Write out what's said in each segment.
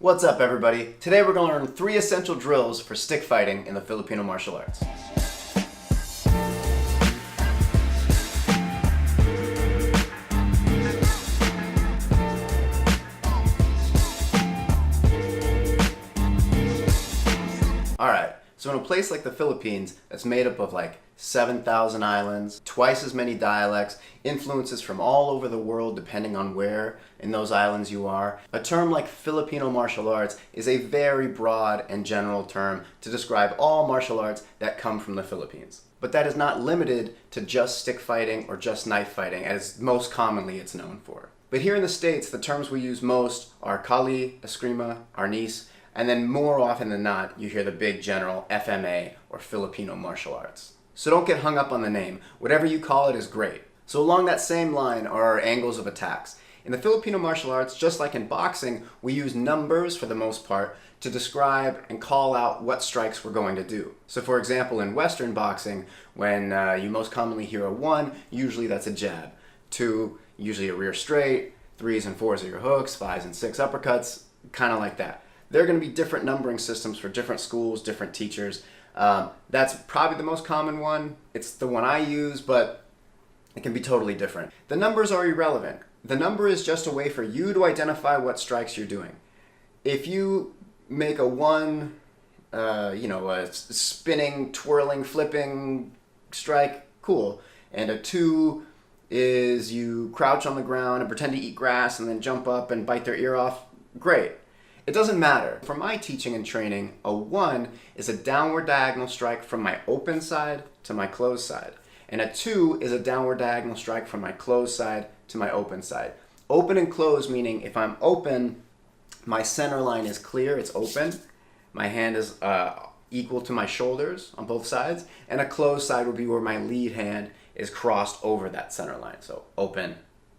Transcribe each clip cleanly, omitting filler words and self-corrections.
What's up, everybody? Today we're going to learn 3 essential drills for stick fighting in the Filipino martial arts. Alright, so in a place like the Philippines that's made up of like 7,000 islands, twice as many dialects, influences from all over the world depending on where in those islands you are, a term like Filipino martial arts is a very broad and general term to describe all martial arts that come from the Philippines. But that is not limited to just stick fighting or just knife fighting, as most commonly it's known for. But here in the States, the terms we use most are Kali, Eskrima, Arnis, and then more often than not, you hear the big general FMA or Filipino martial arts. So don't get hung up on the name. Whatever you call it is great. So along that same line are our angles of attacks. In the Filipino martial arts, just like in boxing, we use numbers for the most part to describe and call out what strikes we're going to do. So for example, in Western boxing, when you most commonly hear a 1, usually that's a jab. 2, usually a rear straight. 3s and 4s are your hooks. 5s and 6 uppercuts, kind of like that. There are going to be different numbering systems for different schools, different teachers. That's probably the most common one. It's the one I use, but it can be totally different. The numbers are irrelevant. The number is just a way for you to identify what strikes you're doing. If you make a 1, a spinning, twirling, flipping strike, cool. And a 2 is you crouch on the ground and pretend to eat grass and then jump up and bite their ear off, great. It doesn't matter. For my teaching and training, a 1 is a downward diagonal strike from my open side to my closed side. And a 2 is a downward diagonal strike from my closed side to my open side. Open and closed meaning if I'm open, my center line is clear, it's open. My hand is equal to my shoulders on both sides. And a closed side would be where my lead hand is crossed over that center line. So open,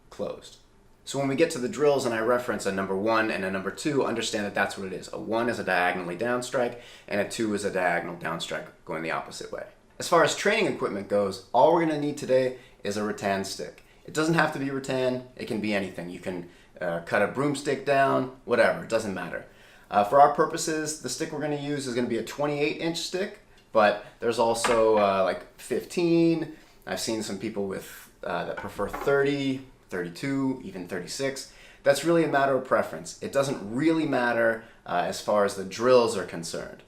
closed. So when we get to the drills and I reference a number 1 and a number 2, understand that that's what it is. A 1 is a diagonally down strike, and a 2 is a diagonal down strike going the opposite way. As far as training equipment goes, all we're going to need today is a rattan stick. It doesn't have to be rattan, it can be anything. You can cut a broomstick down, whatever, it doesn't matter. For our purposes, the stick we're going to use is going to be a 28-inch stick, but there's also like 15. I've seen some people with that prefer 30, 32, even 36. That's really a matter of preference. It doesn't really matter as far as the drills are concerned.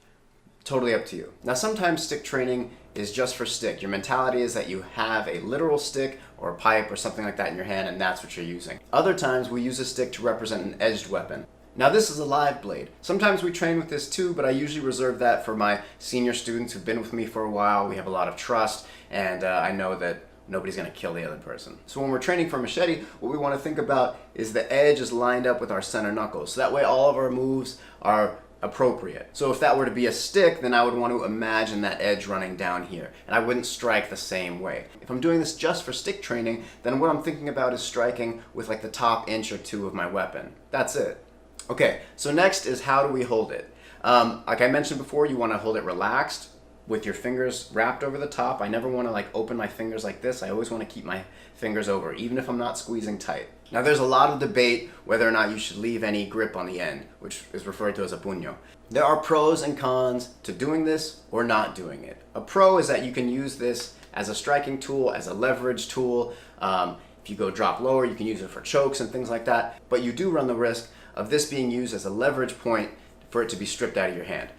Totally up to you. Now sometimes stick training is just for stick. Your mentality is that you have a literal stick or a pipe or something like that in your hand and that's what you're using. Other times we use a stick to represent an edged weapon. Now this is a live blade. Sometimes we train with this too, but I usually reserve that for my senior students who've been with me for a while. We have a lot of trust and I know that nobody's going to kill the other person. So when we're training for machete, what we want to think about is the edge is lined up with our center knuckles. So that way all of our moves are appropriate. So if that were to be a stick, then I would want to imagine that edge running down here, and I wouldn't strike the same way. If I'm doing this just for stick training, then what I'm thinking about is striking with like the top inch or 2 of my weapon. That's it. Okay, so next is how do we hold it? Like I mentioned before, you want to hold it relaxed with your fingers wrapped over the top. I never want to like open my fingers like this. I always want to keep my fingers over, even if I'm not squeezing tight. Now there's a lot of debate whether or not you should leave any grip on the end, which is referred to as a puño. There are pros and cons to doing this or not doing it. A pro is that you can use this as a striking tool, as a leverage tool. If you go drop lower, you can use it for chokes and things like that. But you do run the risk of this being used as a leverage point for it to be stripped out of your hand.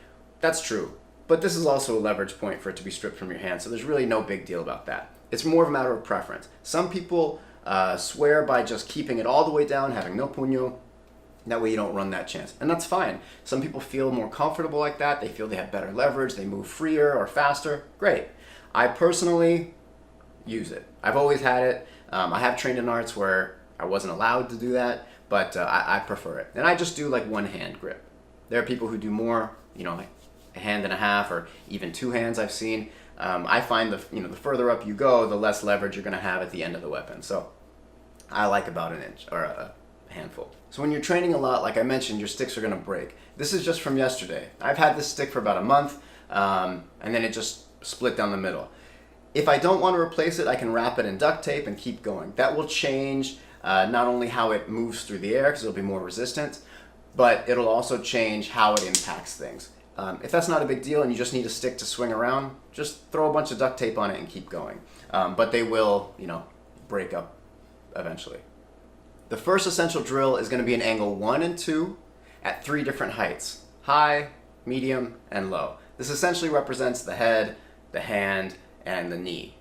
That's true. But this is also a leverage point for it to be stripped from your hand, so there's really no big deal about that. It's more of a matter of preference. Some people swear by just keeping it all the way down, having no puño. That way you don't run that chance. And that's fine. Some people feel more comfortable like that. They feel they have better leverage. They move freer or faster. Great. I personally use it. I've always had it. I have trained in arts where I wasn't allowed to do that, but I prefer it. And I just do like one hand grip. There are people who do more, like a hand and a half or even 2 hands I've seen. I find the further up you go, the less leverage you're going to have at the end of the weapon. So I like about an inch or a handful. So when you're training a lot, like I mentioned, your sticks are going to break. This is just from yesterday. I've had this stick for about a month and then it just split down the middle. If I don't want to replace it, I can wrap it in duct tape and keep going. That will change not only how it moves through the air because it'll be more resistant, but it'll also change how it impacts things. If that's not a big deal and you just need a stick to swing around, just throw a bunch of duct tape on it and keep going. But they will, break up eventually. The first essential drill is going to be an angle 1 and 2 at 3 different heights: high, medium, and low. This essentially represents the head, the hand, and the knee.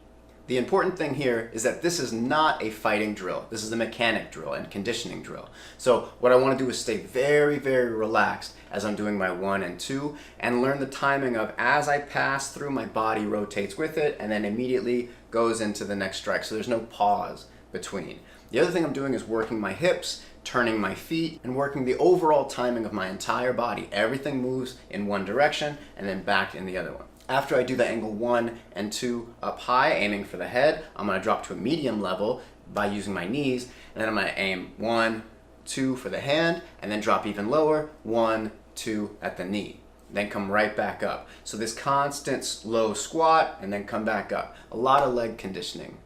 The important thing here is that this is not a fighting drill. This is a mechanic drill and conditioning drill. So what I want to do is stay very, very relaxed as I'm doing my 1 and 2 and learn the timing of as I pass through, my body rotates with it and then immediately goes into the next strike. So there's no pause between. The other thing I'm doing is working my hips, turning my feet, and working the overall timing of my entire body. Everything moves in one direction and then back in the other one. After I do the angle 1 and 2 up high, aiming for the head, I'm going to drop to a medium level by using my knees, and then I'm going to aim 1, 2 for the hand, and then drop even lower, 1, 2 at the knee. Then come right back up. So this constant slow squat, and then come back up. A lot of leg conditioning.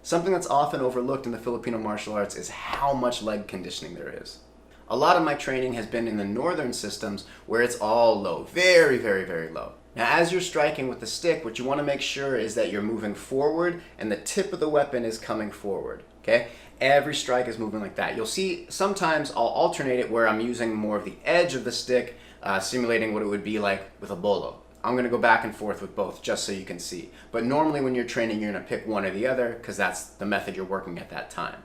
Something that's often overlooked in the Filipino martial arts is how much leg conditioning there is. A lot of my training has been in the northern systems where it's all low, very, very, very low. Now, as you're striking with the stick, what you want to make sure is that you're moving forward and the tip of the weapon is coming forward, okay? Every strike is moving like that. You'll see sometimes I'll alternate it where I'm using more of the edge of the stick, simulating what it would be like with a bolo. I'm going to go back and forth with both just so you can see. But normally when you're training, you're going to pick one or the other because that's the method you're working at that time.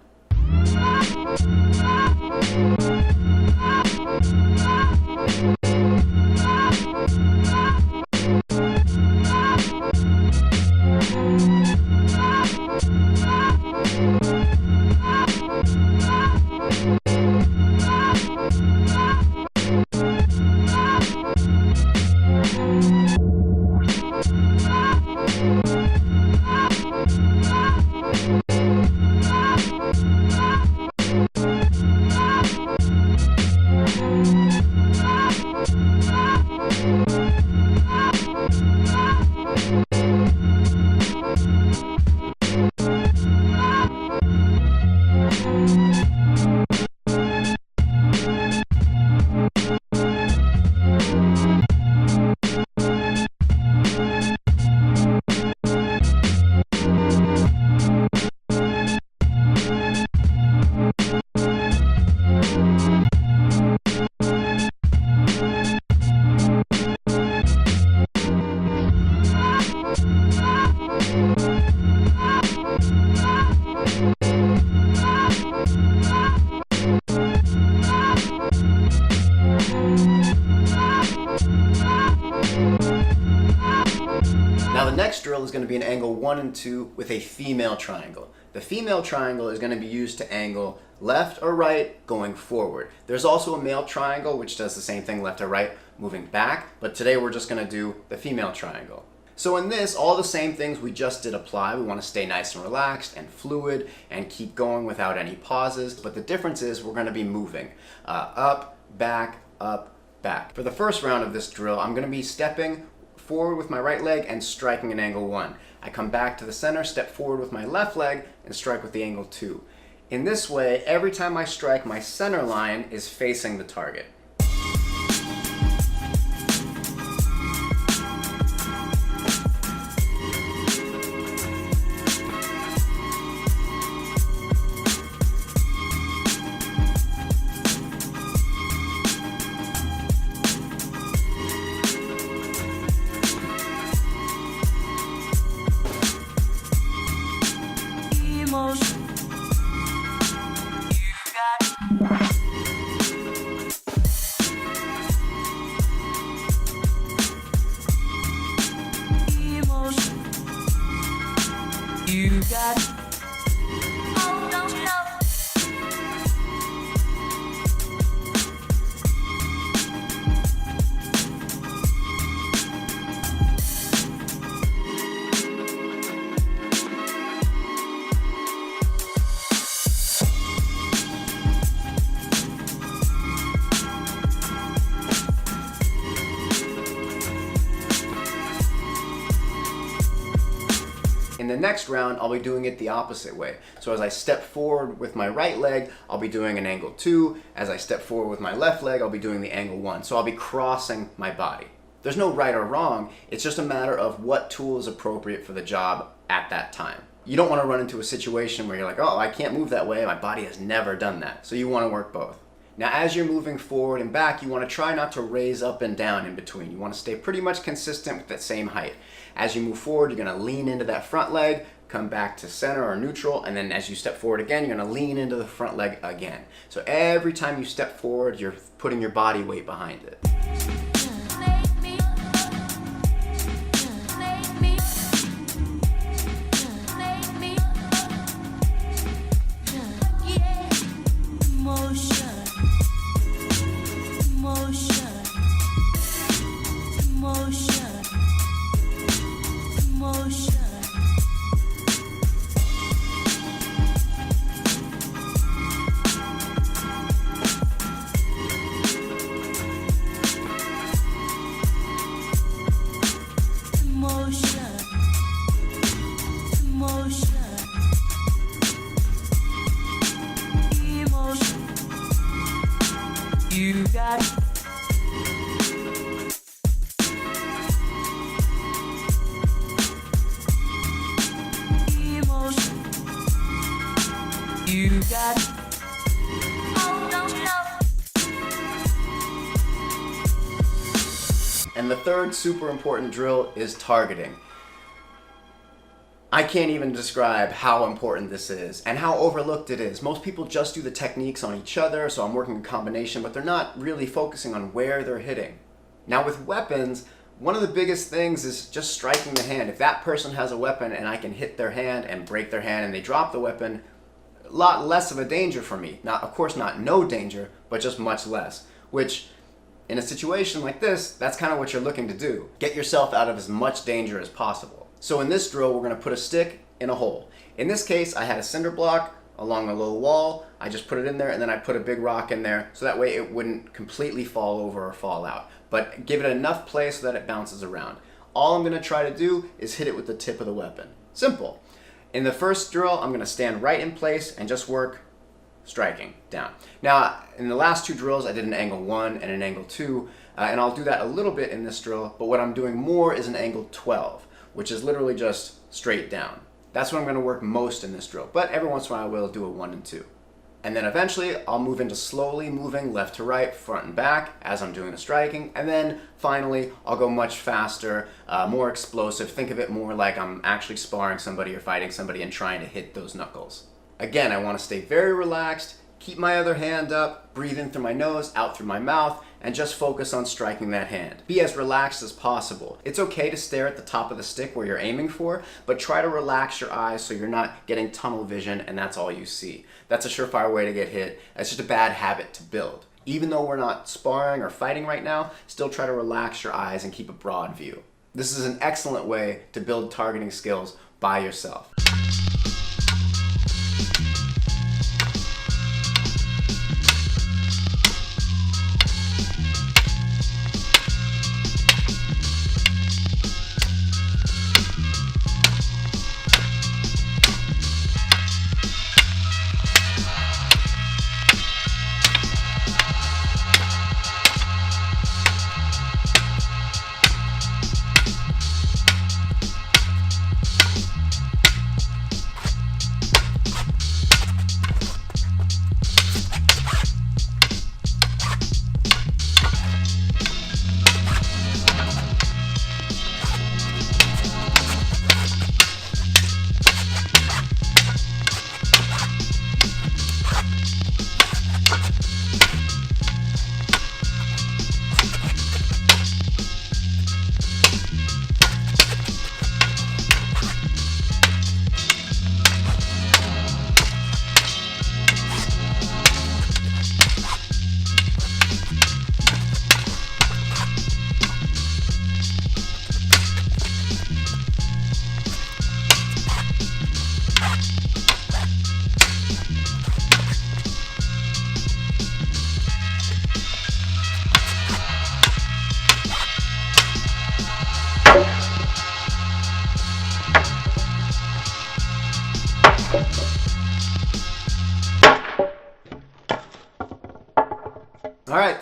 Now the next drill is going to be an angle 1 and 2 with a female triangle. The female triangle is going to be used to angle left or right going forward. There's also a male triangle which does the same thing, left or right moving back, but today we're just going to do the female triangle. So in this, all the same things we just did apply. We want to stay nice and relaxed and fluid and keep going without any pauses, but the difference is we're going to be moving up, back, back. For the first round of this drill, I'm going to be stepping forward with my right leg and striking an angle 1. I come back to the center, step forward with my left leg, and strike with the angle 2. In this way, every time I strike, my center line is facing the target. You got oh, don't you know? In the next round, I'll be doing it the opposite way. So as I step forward with my right leg, I'll be doing an angle 2. As I step forward with my left leg, I'll be doing the angle 1. So I'll be crossing my body. There's no right or wrong. It's just a matter of what tool is appropriate for the job at that time. You don't want to run into a situation where you're like, oh, I can't move that way. My body has never done that. So you want to work both. Now, as you're moving forward and back, you want to try not to raise up and down in between. You want to stay pretty much consistent with that same height. As you move forward, you're going to lean into that front leg, come back to center or neutral, and then as you step forward again, you're going to lean into the front leg again. So every time you step forward, you're putting your body weight behind it. You got emotion. You got oh, don't you know? And the third super important drill is targeting. I can't even describe how important this is and how overlooked it is. Most people just do the techniques on each other, so I'm working in combination, but they're not really focusing on where they're hitting. Now with weapons, one of the biggest things is just striking the hand. If that person has a weapon and I can hit their hand and break their hand and they drop the weapon, a lot less of a danger for me. Now, of course not no danger, but just much less, which in a situation like this, that's kind of what you're looking to do. Get yourself out of as much danger as possible. So in this drill, we're going to put a stick in a hole. In this case, I had a cinder block along a little wall. I just put it in there and then I put a big rock in there so that way it wouldn't completely fall over or fall out. But give it enough play so that it bounces around. All I'm going to try to do is hit it with the tip of the weapon. Simple. In the first drill, I'm going to stand right in place and just work striking down. Now, in the last two drills, I did an angle 1 and an angle 2, and I'll do that a little bit in this drill, but what I'm doing more is an angle 12, which is literally just straight down. That's what I'm going to work most in this drill, but every once in a while I will do a 1 and 2. And then eventually I'll move into slowly moving left to right, front and back as I'm doing the striking, and then finally I'll go much faster, more explosive. Think of it more like I'm actually sparring somebody or fighting somebody and trying to hit those knuckles. Again, I want to stay very relaxed, keep my other hand up, breathe in through my nose, out through my mouth, and just focus on striking that hand. Be as relaxed as possible. It's okay to stare at the top of the stick where you're aiming for, but try to relax your eyes so you're not getting tunnel vision and that's all you see. That's a surefire way to get hit. It's just a bad habit to build. Even though we're not sparring or fighting right now, still try to relax your eyes and keep a broad view. This is an excellent way to build targeting skills by yourself.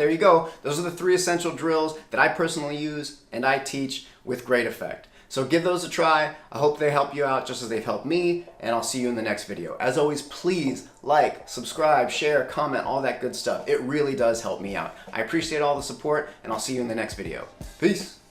there you go. Those are the 3 essential drills that I personally use and I teach with great effect. So give those a try. I hope they help you out just as they've helped me, and I'll see you in the next video. As always, please like, subscribe, share, comment, all that good stuff. It really does help me out. I appreciate all the support, and I'll see you in the next video. Peace.